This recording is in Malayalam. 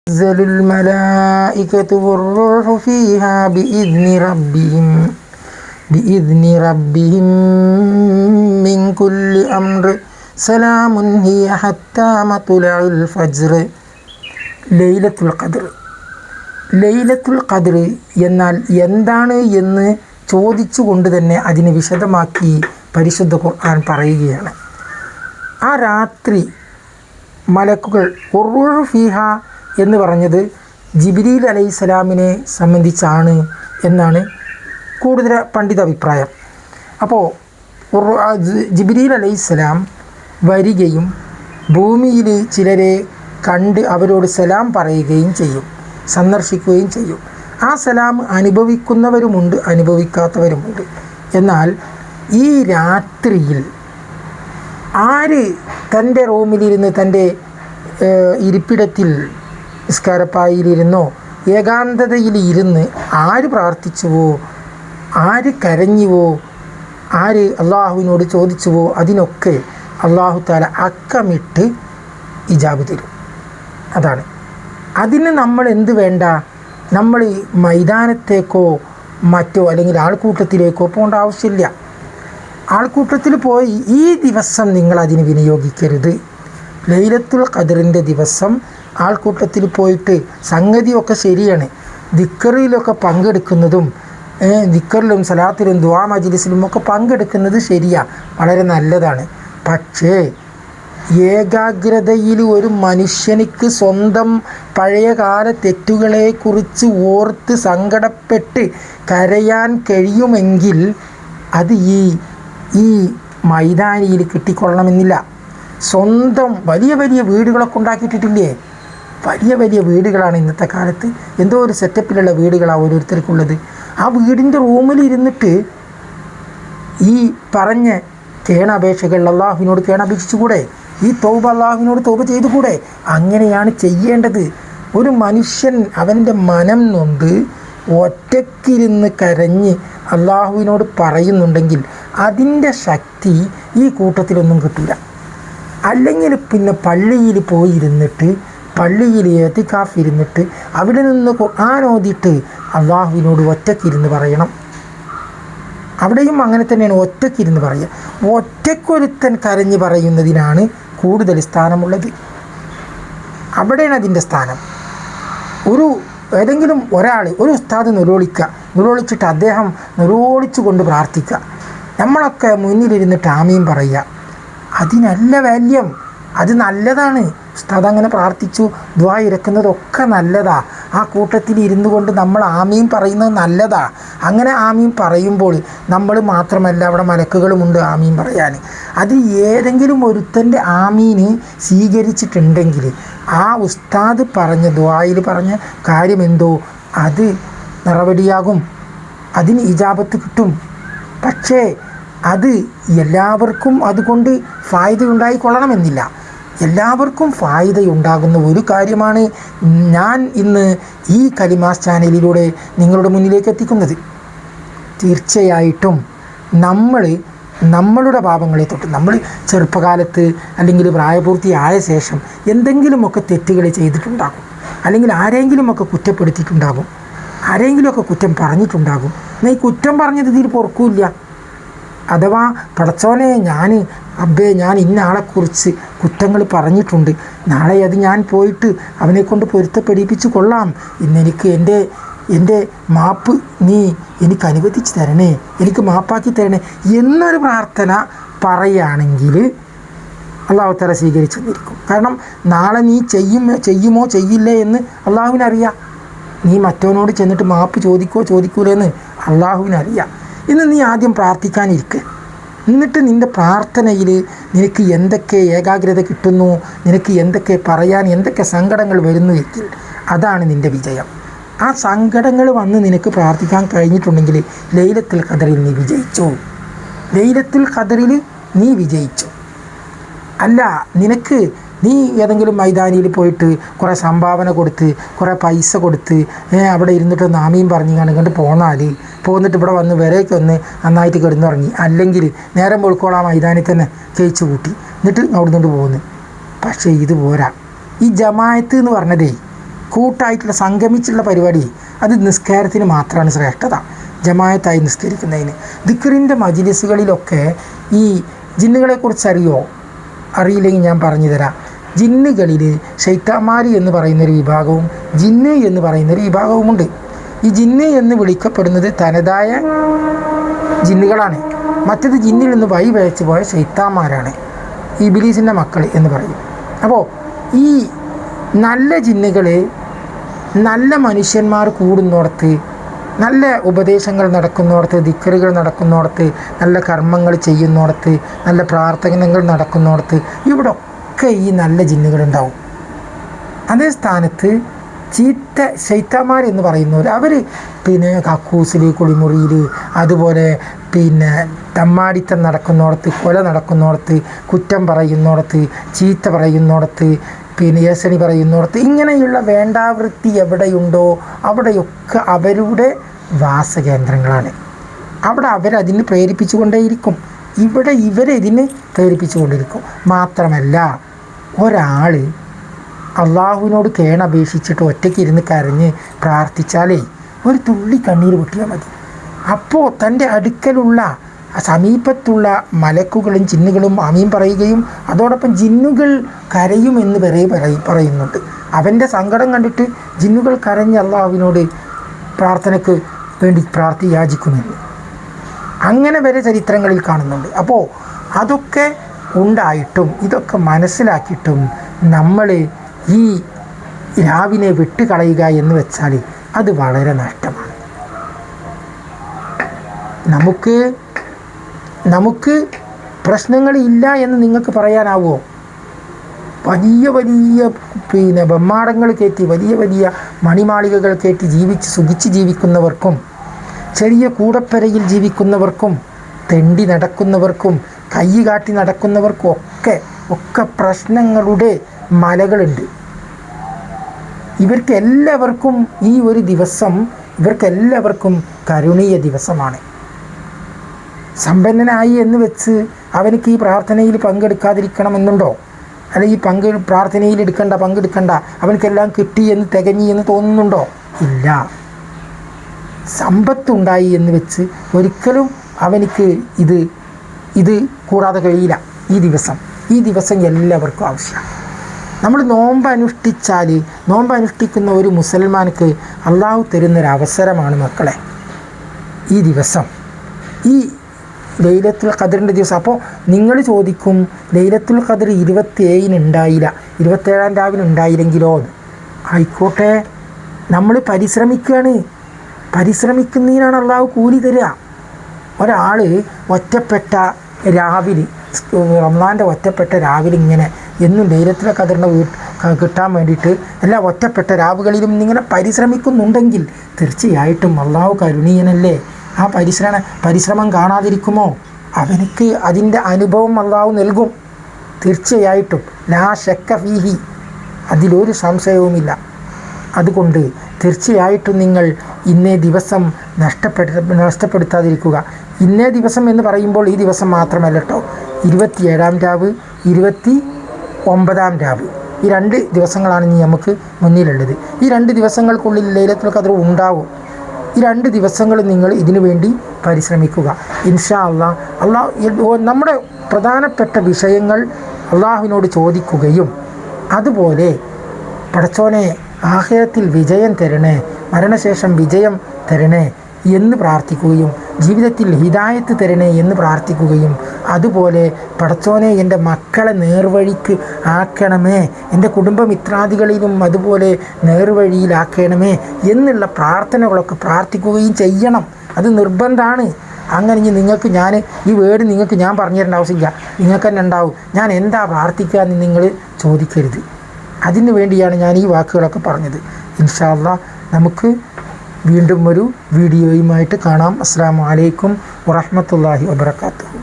تنزل الملائكة والروح فيها بإذن ربهم من كل أمر سلام هي حتى مطلع الفجر. ലൈലത്തുൽ ഖദ്ർ എന്നാൽ എന്താണ് എന്ന് ചോദിച്ചുകൊണ്ട് തന്നെ അതിനെ വിശദമാക്കി പരിശുദ്ധ ഖുർആൻ പറയുകയാണ്. ആ രാത്രി മലക്കുകൾ ഉർറൂഹു ഫീഹ എന്ന് പറഞ്ഞത് ജിബ്രീൽ അലൈഹിസ്സലാമിനെ സംബന്ധിച്ചാണ് എന്നാണ് കൂടുതൽ പണ്ഡിത അഭിപ്രായം. അപ്പോൾ ജിബ്രീൽ അലൈഹിസ്സലാം വരികയും ഭൂമിയിൽ ചിലരെ കണ്ട് അവരോട് സലാം പറയുകയും ചെയ്യും, സന്ദർശിക്കുകയും ചെയ്യും. ആ സലാം അനുഭവിക്കുന്നവരുമുണ്ട്, അനുഭവിക്കാത്തവരുമുണ്ട്. എന്നാൽ ഈ രാത്രിയിൽ ആര് തൻ്റെ റൂമിലിരുന്ന് തൻ്റെ ഇരിപ്പിടത്തിൽ നിസ്കാരപ്പായിലിരുന്നോ ഏകാന്തതയിൽ ഇരുന്ന് ആര് പ്രാർത്ഥിച്ചുവോ, ആര് കരഞ്ഞുവോ, ആര് അള്ളാഹുവിനോട് ചോദിച്ചുവോ അതിനൊക്കെ അള്ളാഹു തആല അക്കമിട്ട് ഇജാബ് തരും. അതാണ്. അതിന് നമ്മൾ എന്ത് വേണ്ട, നമ്മൾ മൈതാനത്തേക്കോ മറ്റോ അല്ലെങ്കിൽ ആൾക്കൂട്ടത്തിലേക്കോ പോകേണ്ട ആവശ്യമില്ല. ആൾക്കൂട്ടത്തിൽ പോയി ഈ ദിവസം നിങ്ങൾ അതിന് വിനിയോഗിക്കരുത്. ലൈലത്തുൽ ഖദ്റിൻ്റെ ദിവസം ആൾക്കൂട്ടത്തിൽ പോയിട്ട് സംഗതിയൊക്കെ ശരിയാണ്, ദിക്റിലൊക്കെ പങ്കെടുക്കുന്നതും ദിക്റിലും സലാത്തിലും ദുആ മജ്ലിസിലും ഒക്കെ പങ്കെടുക്കുന്നത് ശരിയാണ്, വളരെ നല്ലതാണ്. പക്ഷേ ഏകാഗ്രതയിൽ ഒരു മനുഷ്യനിക്ക് സ്വന്തം പഴയകാല തെറ്റുകളെക്കുറിച്ച് ഓർത്ത് സങ്കടപ്പെട്ട് കരയാൻ കഴിയുമെങ്കിൽ അത് ഈ മൈതാനിയിൽ കിട്ടിക്കൊള്ളണമെന്നില്ല. സ്വന്തം വലിയ വലിയ വീടുകളൊക്കെ ഉണ്ടാക്കിയിട്ടിട്ടില്ലേ, വലിയ വലിയ വീടുകളാണ് ഇന്നത്തെ കാലത്ത്, എന്തോ ഒരു സെറ്റപ്പിലുള്ള വീടുകളാണ് ഓരോരുത്തർക്കുള്ളത്. ആ വീടിൻ്റെ റൂമിലിരുന്നിട്ട് ഈ പറഞ്ഞ കേണപേക്ഷകൾ അള്ളാഹുവിനോട് കേണപേക്ഷിച്ചുകൂടെ, ഈ തൗബ അള്ളാഹുവിനോട് തൗബ ചെയ്തുകൂടെ? അങ്ങനെയാണ് ചെയ്യേണ്ടത്. ഒരു മനുഷ്യൻ അവൻ്റെ മനം നൊന്ത് ഒറ്റയ്ക്കിരുന്ന് കരഞ്ഞ് അള്ളാഹുവിനോട് പറയുന്നുണ്ടെങ്കിൽ അതിൻ്റെ ശക്തി ഈ കൂട്ടത്തിലൊന്നും കിട്ടില്ല. അല്ലെങ്കിൽ പിന്നെ പള്ളിയിൽ പോയിരുന്നിട്ട്, പള്ളിയിൽ ഇഅ്തികാഫ് ഇരുന്നിട്ട് അവിടെ നിന്ന് ഖുർആൻ ഓതിയിട്ട് അള്ളാഹുവിനോട് ഒറ്റയ്ക്കിരുന്ന് പറയണം. അവിടെയും അങ്ങനെ തന്നെയാണ്, ഒറ്റയ്ക്കിരുന്ന് പറയുക. ഒറ്റയ്ക്കൊരുത്തൻ കരഞ്ഞ് പറയുന്നതിനാണ് കൂടുതൽ സ്ഥാനമുള്ളത്. അവിടെയാണ് അതിൻ്റെ സ്ഥാനം. ഏതെങ്കിലും ഒരാൾ, ഒരു ഉസ്താദ് നിരോളിച്ചിട്ട് അദ്ദേഹം നിരോളിച്ചു കൊണ്ട് പ്രാർത്ഥിക്കുക, നമ്മളൊക്കെ മുന്നിലിരുന്നിട്ട് ആമീൻ പറയുക, അതിനല്ല വാല്യം. അത് നല്ലതാണ്, ഉസ്താദ് അങ്ങനെ പ്രാർത്ഥിച്ചു ദുആ ഇരക്കുന്നതൊക്കെ നല്ലതാ. ആ കൂട്ടത്തിൽ ഇരുന്നു കൊണ്ട് നമ്മൾ ആമീൻ പറയുന്നത് നല്ലതാ. അങ്ങനെ ആമീൻ പറയുമ്പോൾ നമ്മൾ മാത്രമല്ല, അവിടെ മലക്കുകളുമുണ്ട് ആമീൻ പറയാൻ. അത് ഏതെങ്കിലും ഒരുത്തൻ്റെ ആമീന് സ്വീകരിച്ചിട്ടുണ്ടെങ്കിൽ ആ ഉസ്താദ് പറഞ്ഞ ദുആയിൽ പറഞ്ഞ കാര്യമെന്തോ അത് നിറവടിയാകും, അതിന് ഇജാബത്ത് കിട്ടും. പക്ഷേ അത് എല്ലാവർക്കും അതുകൊണ്ട് ഫായിദയുണ്ടായിക്കൊള്ളണമെന്നില്ല. എല്ലാവർക്കും ഫായിദയുണ്ടാകുന്ന ഒരു കാര്യമാണ് ഞാൻ ഇന്ന് ഈ കലിമാസ് ചാനലിലൂടെ നിങ്ങളുടെ മുന്നിലേക്ക് എത്തിക്കുന്നത്. തീർച്ചയായിട്ടും നമ്മളുടെ പാപങ്ങളെ തൊട്ട്, നമ്മൾ ചെറുപ്പകാലത്ത് അല്ലെങ്കിൽ പ്രായപൂർത്തിയായ ശേഷം എന്തെങ്കിലുമൊക്കെ തെറ്റുകൾ ചെയ്തിട്ടുണ്ടാകും, അല്ലെങ്കിൽ ആരെങ്കിലുമൊക്കെ കുറ്റപ്പെടുത്തിയിട്ടുണ്ടാകും, ആരെങ്കിലുമൊക്കെ കുറ്റം പറഞ്ഞിട്ടുണ്ടാകും. എന്നാൽ ഈ കുറ്റം പറഞ്ഞത് ഇതിൽ പൊറുക്കില്ല. അഥവാ പടച്ചോനെ ഞാൻ ഇന്ന ആളെക്കുറിച്ച് കുറ്റങ്ങൾ പറഞ്ഞിട്ടുണ്ട്, നാളെ അത് ഞാൻ പോയിട്ട് അവനെക്കൊണ്ട് പൊരുത്തപ്പെടിപ്പിച്ച് കൊള്ളാം, ഇന്നെനിക്ക് എൻ്റെ മാപ്പ് നീ എനിക്ക് അനുവദിച്ച് തരണേ, എനിക്ക് മാപ്പാക്കി തരണേ എന്നൊരു പ്രാർത്ഥന പറയുകയാണെങ്കിൽ അള്ളാഹു തആല സ്വീകരിച്ചു തന്നിരിക്കും. കാരണം നാളെ നീ ചെയ്യുമോ ചെയ്യില്ലേ എന്ന് അള്ളാഹുവിനറിയാം. നീ മറ്റവനോട് ചെന്നിട്ട് മാപ്പ് ചോദിക്കൂലെന്ന് അള്ളാഹുവിനറിയാം. ഇന്ന് നീ ആദ്യം പ്രാർത്ഥിക്കാനിരിക്കുക. എന്നിട്ട് നിൻ്റെ പ്രാർത്ഥനയിൽ നിനക്ക് എന്തൊക്കെ ഏകാഗ്രത കിട്ടുന്നു, നിനക്ക് എന്തൊക്കെ പറയാൻ, എന്തൊക്കെ സങ്കടങ്ങൾ വരുന്നു എങ്കിൽ അതാണ് നിൻ്റെ വിജയം. ആ സങ്കടങ്ങൾ വന്ന് നിനക്ക് പ്രാർത്ഥിക്കാൻ കഴിഞ്ഞിട്ടുണ്ടെങ്കിൽ ലൈലത്തുൽ ഖദ്റിൽ നീ വിജയിച്ചു. ലൈലത്തുൽ ഖദ്റിൽ നീ വിജയിച്ചു. അല്ല, നീ ഏതെങ്കിലും മൈതാനിയിൽ പോയിട്ട് കുറേ സംഭാവന കൊടുത്ത് കുറേ പൈസ കൊടുത്ത് അവിടെ ഇരുന്നിട്ട് ആമീൻ പറഞ്ഞു കണ്ട് പോന്നിട്ട് ഇവിടെ വന്ന് വരേക്ക് വന്ന് നന്നായിട്ട് കിടന്നുറങ്ങി, അല്ലെങ്കിൽ നേരം വെളുക്കോളം ആ മൈതാനിൽ തന്നെ കഴിച്ചു കൂട്ടി എന്നിട്ട് അവിടെ നിന്ന് പോകുന്നു. പക്ഷേ ഇത് പോരാ. ഈ ജമാഅത്ത് എന്ന് പറഞ്ഞതേ കൂട്ടായിട്ടുള്ള സംഗമിച്ചുള്ള പരിപാടി അത് നിസ്കാരത്തിന് മാത്രമാണ് ശ്രേഷ്ഠത, ജമാഅത്തായി നിസ്കരിക്കുന്നതിന്. ദിക്റിൻ്റെ മജ്‌ലിസുകളിലൊക്കെ ഈ ജിന്നുകളെക്കുറിച്ച് അറിയില്ലെങ്കിൽ ഞാൻ പറഞ്ഞു തരാം. ജിന്നുകളിൽ ശൈത്താന്മാർ എന്ന് പറയുന്നൊരു വിഭാഗവും ജിന്ന് എന്ന് പറയുന്നൊരു വിഭാഗവുമുണ്ട്. ഈ ജിന്ന് എന്ന് വിളിക്കപ്പെടുന്നത് തനതായ ജിന്നുകളാണ്. മറ്റത് ജിന്നിൽ നിന്ന് വഴിപഴച്ചു പോയ ശൈത്താന്മാരാണ്, ഇബ്ലീസിൻ്റെ മക്കൾ എന്ന് പറയും. അപ്പോൾ ഈ നല്ല ജിന്നുകൾ നല്ല മനുഷ്യന്മാർ കൂടുന്നിടത്ത്, നല്ല ഉപദേശങ്ങൾ നടക്കുന്നിടത്ത്, ദിക്റുകൾ നടക്കുന്നിടത്ത്, നല്ല കർമ്മങ്ങൾ ചെയ്യുന്നിടത്ത്, നല്ല പ്രാർത്ഥനകൾ നടക്കുന്നിടത്ത് ഇവിടൊക്കെ ഈ നല്ല ജിന്നുകളുണ്ടാവും. അതേ സ്ഥാനത്ത് ചീത്ത ശൈത്താന്മാർ എന്ന് പറയുന്നവർ അവർ കക്കൂസിൽ, കുളിമുറിയിൽ, അതുപോലെ തമ്മാടിത്തം നടക്കുന്നിടത്ത്, കൊല നടക്കുന്നിടത്ത്, കുറ്റം പറയുന്നിടത്ത്, ചീത്ത പറയുന്നിടത്ത്, ഏസണി പറയുന്നിടത്ത്, ഇങ്ങനെയുള്ള വേണ്ടാവൃത്തി എവിടെയുണ്ടോ അവിടെയൊക്കെ അവരുടെ വാസകേന്ദ്രങ്ങളാണ്. അവിടെ അവരതിന് പ്രേരിപ്പിച്ചുകൊണ്ടേയിരിക്കും. ഇവിടെ ഇവരതിന് പ്രേരിപ്പിച്ചുകൊണ്ടിരിക്കും. മാത്രമല്ല, ഒരാൾ അള്ളാഹുവിനോട് കേണപേക്ഷിച്ചിട്ട് ഒറ്റയ്ക്ക് ഇരുന്ന് കരഞ്ഞ് പ്രാർത്ഥിച്ചാലേ ഒരു തുള്ളി കണ്ണീര് പൊട്ടിയാൽ മതി. അപ്പോൾ തൻ്റെ അടുക്കലുള്ള സമീപത്തുള്ള മലക്കുകളും ജിന്നുകളും ആമീൻ പറയുകയും അതോടൊപ്പം ജിന്നുകൾ കരയുമെന്ന് വരെ പറയുന്നുണ്ട്. അവൻ്റെ സങ്കടം കണ്ടിട്ട് ജിന്നുകൾ കരഞ്ഞ് അള്ളാഹുവിനോട് പ്രാർത്ഥനയ്ക്ക് വേണ്ടി യാചിക്കുമെന്ന് അങ്ങനെ വരെ ചരിത്രങ്ങളിൽ കാണുന്നുണ്ട്. അപ്പോൾ അതൊക്കെ ഉണ്ടായിട്ടും ഇതൊക്കെ മനസ്സിലാക്കിയിട്ടും നമ്മൾ ഈ രാവിനെ വിട്ടുകളയുക എന്ന് വെച്ചാൽ അത് വളരെ നഷ്ടമാണ്. നമുക്ക് പ്രശ്നങ്ങളില്ല എന്ന് നിങ്ങൾക്ക് പറയാനാവുമോ? വലിയ വലിയ ബ്രഹ്മാണ്ടങ്ങൾ കയറ്റി, വലിയ വലിയ മണിമാളികകൾ കയറ്റി സുഖിച്ച് ജീവിക്കുന്നവർക്കും ചെറിയ കൂടപ്പരയിൽ ജീവിക്കുന്നവർക്കും തെണ്ടി നടക്കുന്നവർക്കും കൈ കാട്ടി നടക്കുന്നവർക്കും ഒക്കെ പ്രശ്നങ്ങളുടെ മലകളുണ്ട്. ഇവർക്കെല്ലാവർക്കും ഈ ഒരു ദിവസം കരുണീയ ദിവസമാണ്. സമ്പന്നനായി എന്ന് വെച്ച് അവനക്ക് ഈ പ്രാർത്ഥനയിൽ പങ്കെടുക്കാതിരിക്കണമെന്നുണ്ടോ? അല്ലെങ്കിൽ ഈ പ്രാർത്ഥനയിൽ പങ്കെടുക്കണ്ട, അവനക്കെല്ലാം കിട്ടി എന്ന് തികഞ്ഞി എന്ന് തോന്നുന്നുണ്ടോ? ഇല്ല. സമ്പത്തുണ്ടായി എന്ന് വെച്ച് ഒരിക്കലും അവനക്ക് ഇത് കൂടാതെ കഴിയില്ല. ഈ ദിവസം എല്ലാവർക്കും ആവശ്യമാണ്. നമ്മൾ നോമ്പ് അനുഷ്ഠിക്കുന്ന ഒരു മുസൽമാനക്ക് അള്ളാഹു തരുന്നൊരവസരമാണ് മക്കളെ ഈ ദിവസം, ഈ ലൈലത്തുൽ ഖദറിൻ്റെ ദിവസം. അപ്പോൾ നിങ്ങൾ ചോദിക്കും, ലൈലത്തുൽ ഖദർ 27-ന് ഉണ്ടായില്ല, 27-ാം രാവിലെ ഉണ്ടായില്ലെങ്കിലോ? ആയിക്കോട്ടെ, നമ്മൾ പരിശ്രമിക്കുന്നതിനാണ് അള്ളാഹു കൂലി തരിക. ഒരാൾ ഒറ്റപ്പെട്ട രാവിലെ, റമദാൻ്റെ ഒറ്റപ്പെട്ട രാവിലെ ഇങ്ങനെ എന്നും ലൈലത്തുൽ ഖദറിനെ കിട്ടാൻ വേണ്ടിയിട്ട് എല്ലാ ഒറ്റപ്പെട്ട രാവുകളിലും ഇങ്ങനെ പരിശ്രമിക്കുന്നുണ്ടെങ്കിൽ തീർച്ചയായിട്ടും അള്ളാഹു കരുണീയനല്ലേ. ആ പരിശ്രമം കാണാതിരിക്കുമോ? അവനക്ക് അതിൻ്റെ അനുഭവം അള്ളാഹു നൽകും തീർച്ചയായിട്ടും. ലാ ശക്ക ഫീഹി, അതിലൊരു സംശയവുമില്ല. അതുകൊണ്ട് തീർച്ചയായിട്ടും നിങ്ങൾ ഇന്നേ ദിവസം നഷ്ടപ്പെടുത്താതിരിക്കുക. ഇന്നേ ദിവസം എന്ന് പറയുമ്പോൾ ഈ ദിവസം മാത്രമല്ല കേട്ടോ, 27-ാം രാവ്, 29-ാം രാവ്, ഈ 2 ദിവസങ്ങളാണ് ഇനി നമുക്ക് മുന്നിലുള്ളത്. ഈ 2 ദിവസങ്ങൾക്കുള്ളിൽ ലൈലത്തുൽ ഖദർ ഉണ്ടാവും. ഈ 2 ദിവസങ്ങൾ നിങ്ങൾ ഇതിനു വേണ്ടി പരിശ്രമിക്കുക. ഇൻഷാ അള്ളാഹ് നമ്മുടെ പ്രധാനപ്പെട്ട വിഷയങ്ങൾ അള്ളാഹുവിനോട് ചോദിക്കുകയും അതുപോലെ പടച്ചോനെ ആഖിറത്തിൽ വിജയം തരണേ, മരണശേഷം വിജയം തരണേ എന്ന് പ്രാർത്ഥിക്കുകയും ജീവിതത്തിൽ ഹിദായത്ത് തരണേ എന്ന് പ്രാർത്ഥിക്കുകയും അതുപോലെ പടച്ചോനെ എൻ്റെ മക്കളെ നേർവഴിക്ക് ആക്കണമേ, എൻ്റെ കുടുംബമിത്രാദികളിലും അതുപോലെ നേർവഴിയിലാക്കണമേ എന്നുള്ള പ്രാർത്ഥനകളൊക്കെ പ്രാർത്ഥിക്കുകയും ചെയ്യണം. അത് നിർബന്ധമാണ്. അങ്ങനെ ഇനി നിങ്ങൾക്ക് ഈ വേർഡ് നിങ്ങൾക്ക് ഞാൻ പറഞ്ഞു തരേണ്ട ആവശ്യമില്ല, നിങ്ങൾക്ക് തന്നെ ഉണ്ടാവും. ഞാൻ എന്താ പ്രാർത്ഥിക്കുക എന്ന് നിങ്ങൾ ചോദിക്കരുത്. അതിനു വേണ്ടിയാണ് ഞാൻ ഈ വാക്കുകളൊക്കെ പറഞ്ഞത്. ഇൻഷാ അല്ലാഹ് നമുക്ക് വീണ്ടും ഒരു വീഡിയോയുമായിട്ട് കാണാം. അസ്സലാമു അലൈക്കും വറഹ്മത്തുള്ളാഹി വബറകാതുഹു.